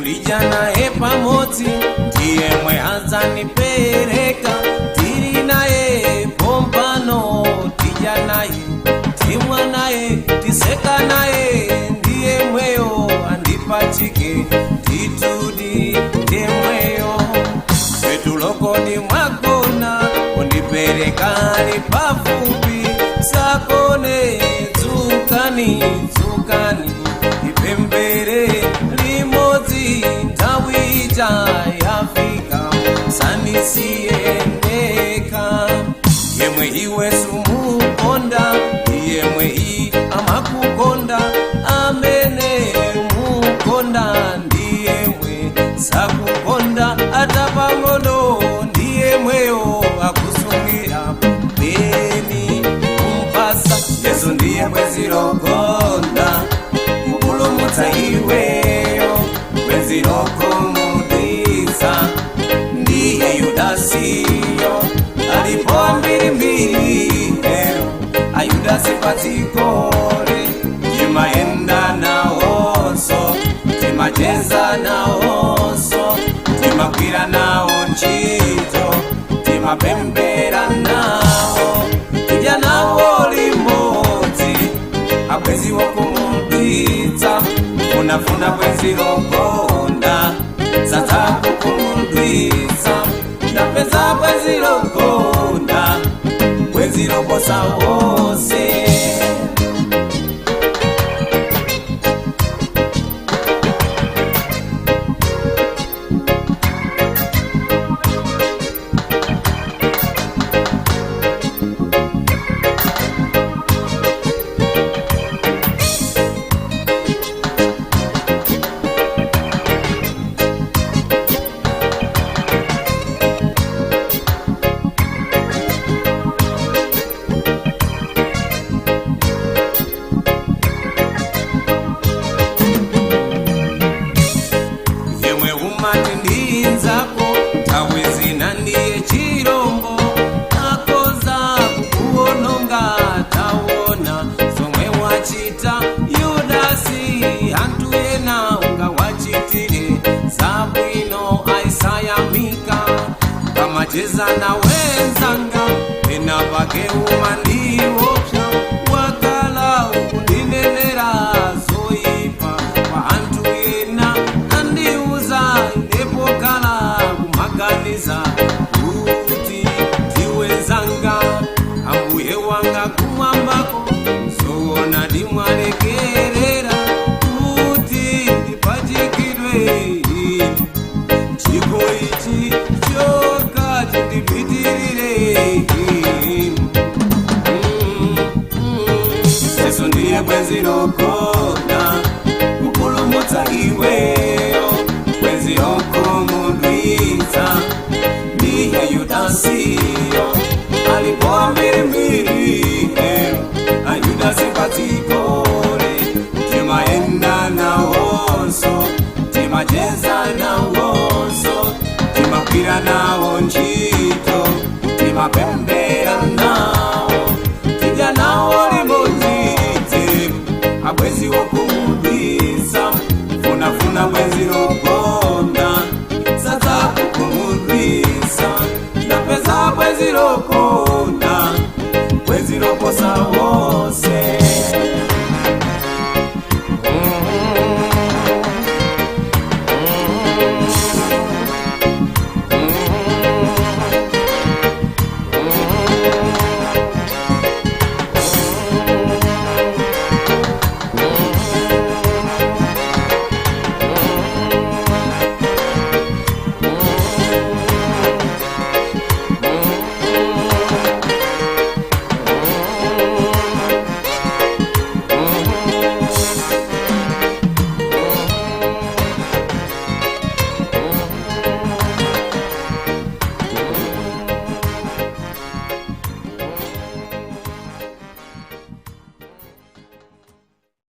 ndija naye pamodzi ndiye mwe adzanipereka. Tiri naye pompano tija naye timwa naye tiseka naye ndiye mweyo andipachike titudi ndiye mweyo. Petulokoni mwagona undipereka ali pafupi sakone dzukani dzukani ipembere limodzi ntawija yafika sanisiendeka. Yemwe iwe sumukonda yemwe i amakukonda amene mukonda ndiyemwe sakukonda atapang'ono ndiyemweyo akusungira beni kumpasa. Yesu ndiye bwezilokonda kupulumutsa iweyo bwezilokomudwitsa. Ndiye Yudasiyo alipo mbirimbiri ero ayudasi patikole timaenda nawonso timacheza nawonso timakwira nawo ntchito timapembera nawo tija nawo limodzi abwezi wokumudwitsa funafuna bwezi lokonda satako kumudwitsa ndapeza bwezi lokonda bwezi loposa wose. Yudasi hantu yena unga wachitire zabwino aisayamika kama cheza na wenzanga ena pake umandiwopya wakala ukundinenera zoipa kwa hantu yena andiuza inepokala kumaganiza kuti tiwezanga ambuye wanga kumwambako zoona dimwalekerera kuti ndipachikidwe chiko ichi choka chindipitirire. Yesu ndiye bwezi lokonda kupulumutsa iweyo bwezi lokomudwitsa. Ndiye Yudasiyo alipo mbirimbiri ero ayudasi patikole timaenda nawonso timacheza nawonso timakwira nawo ntchito timapembera nawo tija nawo limodzi abwezi wokumudwitsa funafuna bwezi